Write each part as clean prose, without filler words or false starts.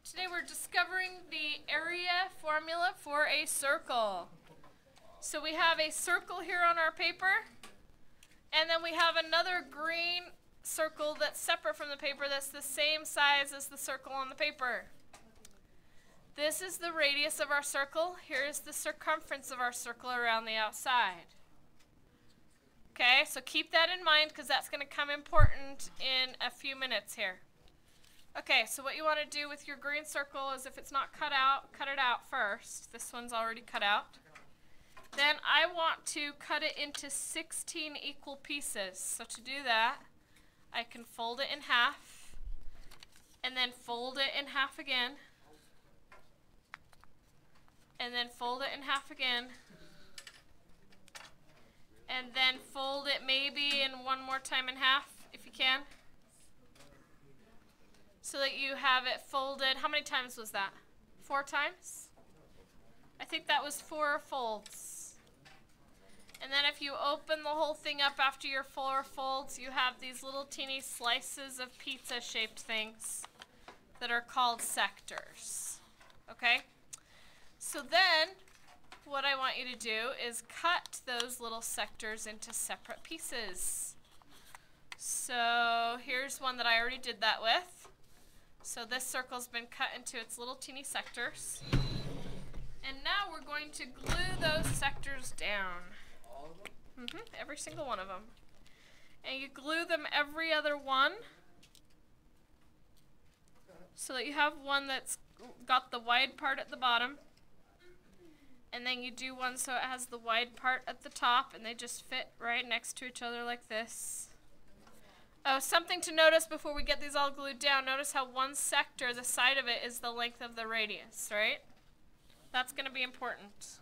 Today we're discovering the area formula for a circle. So we have a circle here on our paper, and then we have another green circle that's separate from the paper that's the same size as the circle on the paper. This is the radius of our circle. Here is the circumference of our circle around the outside. Okay, so keep that in mind because that's going to come important in a few minutes here. Okay, so what you want to do with your green circle is if it's not cut out, cut it out first. This one's already cut out. Then I want to cut it into 16 equal pieces. So to do that, I can fold it in half, and then fold it in half again, and then fold it in half again, and then fold it maybe in one more time in half, if you can. So that you have it folded. How many times was that? 4 times? I think that was 4 folds. And then if you open the whole thing up after your 4 folds, you have these little teeny slices of pizza-shaped things that are called sectors. Okay? So then, what I want you to do is cut those little sectors into separate pieces. So here's one that I already did that with. So this circle's been cut into its little teeny sectors. And now we're going to glue those sectors down. Every single one of them. And you glue them every other one. So that you have one that's got the wide part at the bottom. And then you do one so it has the wide part at the top, and they just fit right next to each other like this. Oh, something to notice before we get these all glued down. Notice how one sector, the side of it, is the length of the radius, right? That's going to be important.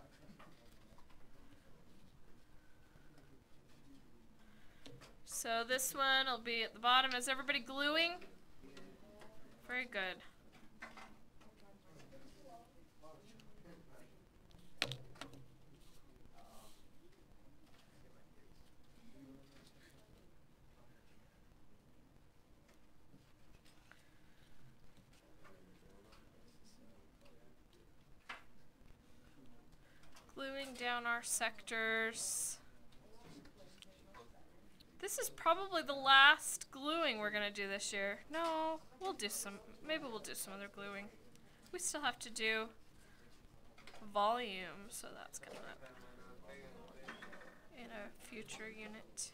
So this one will be at the bottom. Is everybody gluing? Very good. Gluing down our sectors. This is probably the last gluing we're going to do this year. No, we'll do some, maybe we'll do some other gluing. We still have to do volume, so that's coming up in a future unit.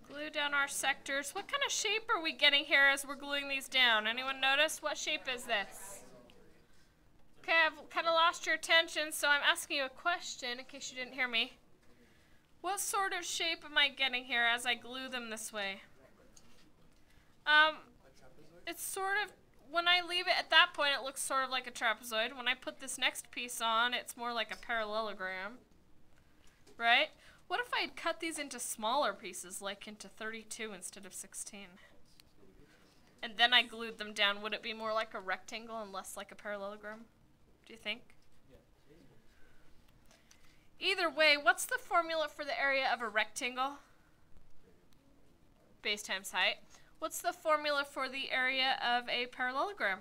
Glue down our sectors. What kind of shape are we getting here as we're gluing these down? Anyone notice? What shape is this? Okay, I've kind of lost your attention, so I'm asking you a question in case you didn't hear me. What sort of shape am I getting here as I glue them this way? It's sort of, when I leave it at that point, it looks sort of like a trapezoid. When I put this next piece on, it's more like a parallelogram, right? What if I had cut these into smaller pieces, like into 32 instead of 16? And then I glued them down. Would it be more like a rectangle and less like a parallelogram? Do you think? Either way, what's the formula for the area of a rectangle? Base times height. What's the formula for the area of a parallelogram?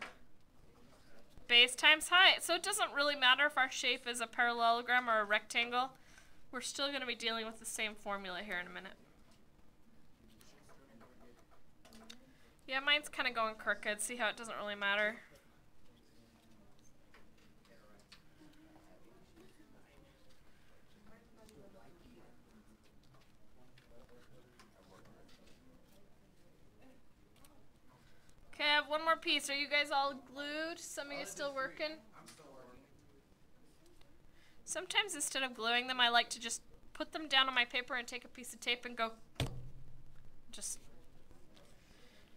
Base times height. So it doesn't really matter if our shape is a parallelogram or a rectangle. We're still going to be dealing with the same formula here in a minute. Yeah, mine's kind of going crooked. See how it doesn't really matter? Okay, I have one more piece. Are you guys all glued? Some of you still working? I'm still working. Sometimes instead of gluing them, I like to just put them down on my paper and take a piece of tape and go just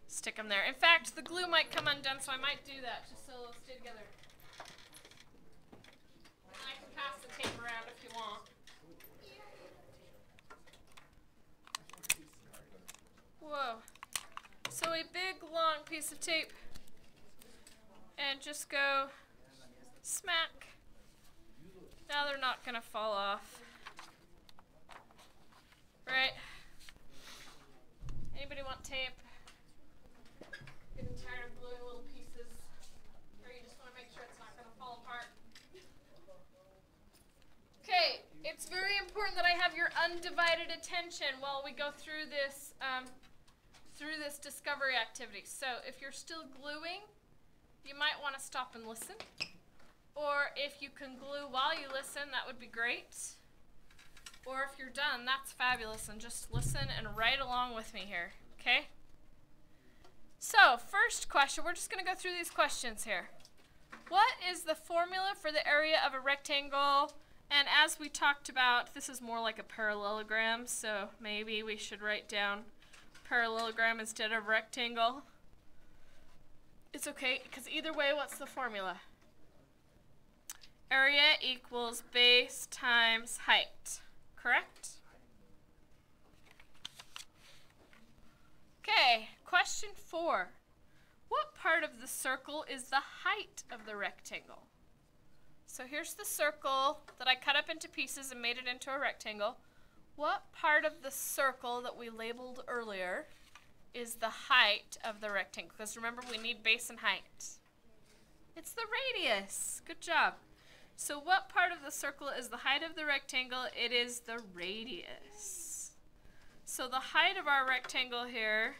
stick them there. In fact, the glue might come undone, so I might do that just so they'll stay together. And I can pass the tape around if you want. Whoa. So a big long piece of tape, and just go smack. Now they're not going to fall off. Right? Anybody want tape? Getting tired of gluing little pieces important that I have your undivided attention while we go through this discovery activity. So if you're still gluing, you might want to stop and listen. Or if you can glue while you listen, that would be great. Or if you're done, that's fabulous, and just listen and write along with me here, okay? So, first question, we're just going to go through these questions here. What is the formula for the area of a rectangle? And as we talked about, this is more like a parallelogram, so maybe we should write down parallelogram instead of rectangle. It's okay, because either way, what's the formula? Area equals base times height, correct? Okay, question 4. What part of the circle is the height of the rectangle? So here's the circle that I cut up into pieces and made it into a rectangle. What part of the circle that we labeled earlier is the height of the rectangle? Because remember, we need base and height. It's the radius. Good job. So what part of the circle is the height of the rectangle? It is the radius. So the height of our rectangle here,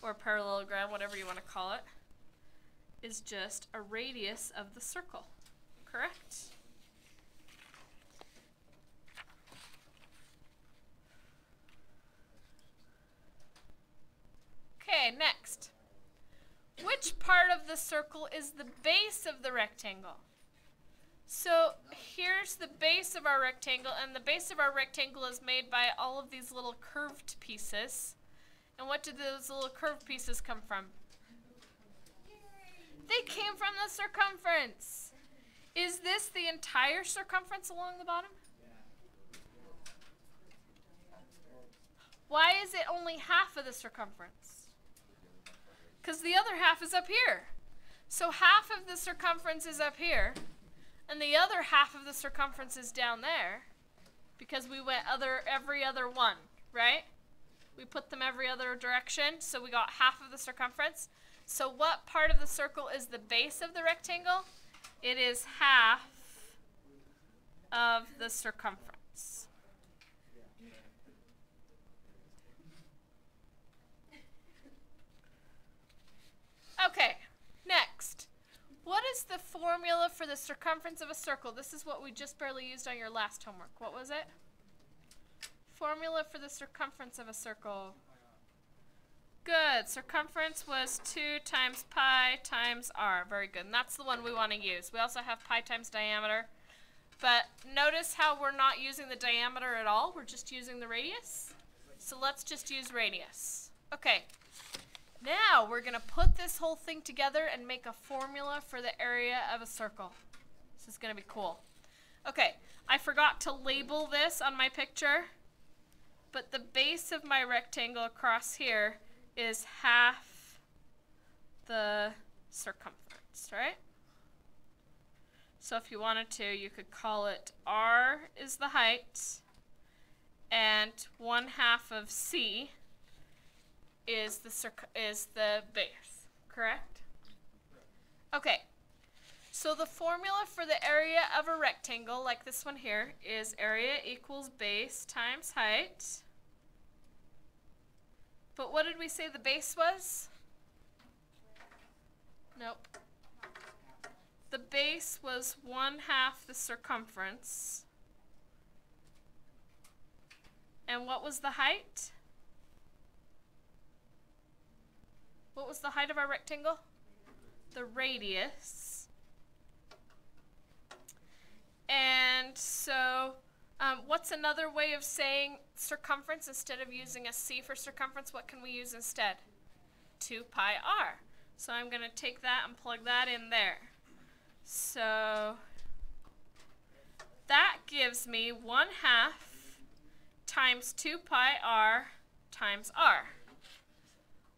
or parallelogram, whatever you want to call it, is just a radius of the circle, correct? Okay, next. Which part of the circle is the base of the rectangle? So here's the base of our rectangle, and the base of our rectangle is made by all of these little curved pieces. And what did those little curved pieces come from? They came from the circumference. Is this the entire circumference along the bottom? Why is it only half of the circumference? Because the other half is up here. So half of the circumference is up here, and the other half of the circumference is down there, because we went every other one, right? We put them every other direction, so we got half of the circumference. So what part of the circle is the base of the rectangle? It is half of the circumference. Okay, next. What is the formula for the circumference of a circle? This is what we just barely used on your last homework. What was it? Formula for the circumference of a circle. Good. Circumference was 2 times pi times r. Very good. And that's the one we want to use. We also have pi times diameter. But notice how we're not using the diameter at all. We're just using the radius. So let's just use radius. Okay. Now we're going to put this whole thing together and make a formula for the area of a circle. This is going to be cool. Okay, I forgot to label this on my picture, but the base of my rectangle across here is half the circumference, right? So if you wanted to, you could call it R is the height, and 1/2 of C is the base, correct? Okay, so the formula for the area of a rectangle, like this one here, is area equals base times height. But what did we say the base was? Nope. The base was 1/2 the circumference. And what was the height? What was the height of our rectangle? The radius. And so, what's another way of saying circumference instead of using a C for circumference? What can we use instead? 2 pi r. So I'm going to take that and plug that in there. So that gives me 1/2 times 2 pi r times r.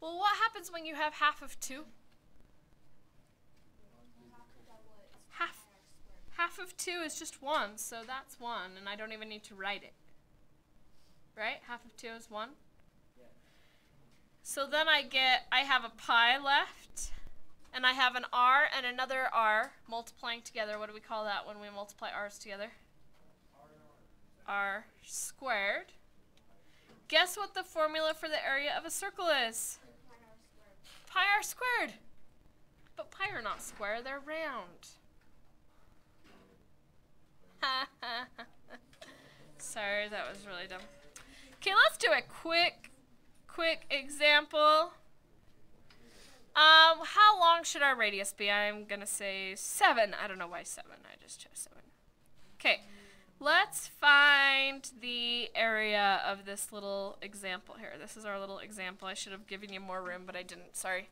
Well, what happens when you have half of 2? Half of 2 is just 1, so that's 1, and I don't even need to write it. Right? Half of 2 is 1. So then I have a pi left, and I have an r and another r multiplying together. What do we call that when we multiply r's together? r squared. Guess what the formula for the area of a circle is? Pi r squared. But pi are not square, they're round. Sorry, that was really dumb. Okay, let's do a quick example. How long should our radius be? I'm gonna say 7. I don't know why 7. I just chose 7. Okay, let's find the area of this little example here. This is our little example. I should have given you more room, but I didn't. Sorry.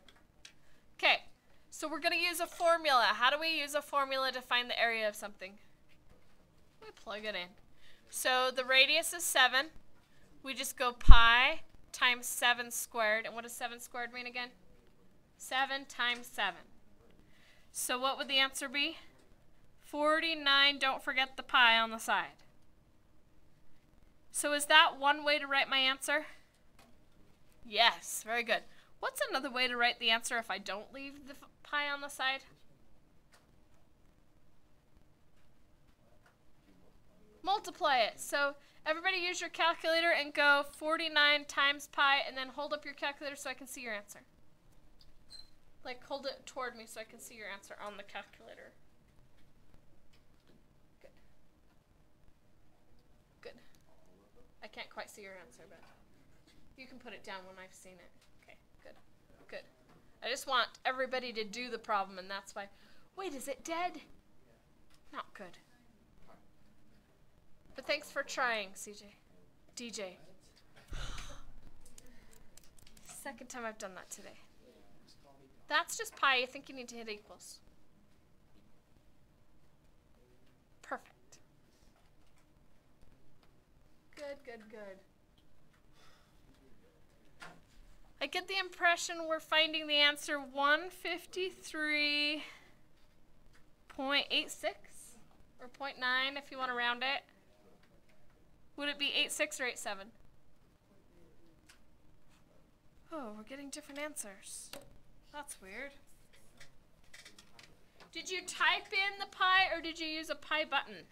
Okay, so we're gonna use a formula. How do we use a formula to find the area of something? We plug it in. So the radius is 7. We just go pi times 7 squared. And what does 7 squared mean again? 7 times 7. So what would the answer be? 49. Don't forget the pi on the side. So is that one way to write my answer? Yes, very good. What's another way to write the answer if I don't leave the pi on the side? Multiply it. So everybody use your calculator and go 49 times pi and then hold up your calculator so I can see your answer. Like hold it toward me so I can see your answer on the calculator. Good. Good. I can't quite see your answer, but you can put it down when I've seen it. Okay, good. Good. I just want everybody to do the problem, and that's why. Wait, is it dead? Not good. But thanks for trying, DJ. Second time I've done that today. That's just pi. I think you need to hit equals. Perfect. Good, good, good. I get the impression we're finding the answer 153.86 or 0.9 if you want to round it. Would it be 8.6 or 8.7? Oh, we're getting different answers. That's weird. Did you type in the pi or did you use a pi button?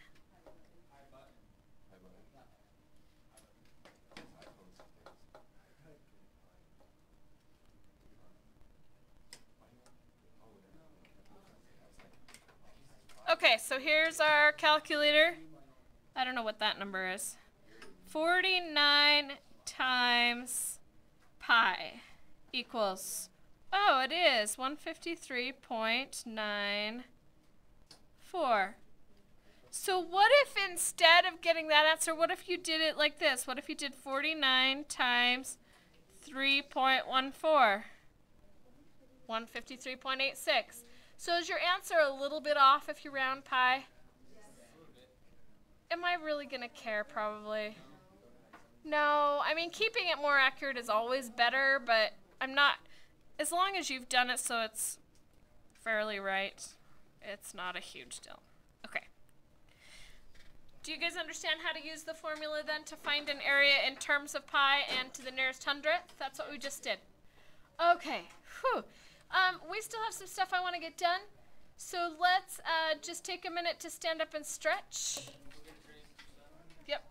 Okay, so here's our calculator. I don't know what that number is. 49 times pi equals, oh, it is 153.94. So what if instead of getting that answer, what if you did it like this? What if you did 49 times 3.14? 153.86. So is your answer a little bit off if you round pi? Am I really going to care? Probably. No, I mean, keeping it more accurate is always better, but I'm not, as long as you've done it so it's fairly right, it's not a huge deal. Okay. Do you guys understand how to use the formula then to find an area in terms of pi and to the nearest hundredth? That's what we just did. Okay. Whew. We still have some stuff I want to get done, so let's just take a minute to stand up and stretch. Yep.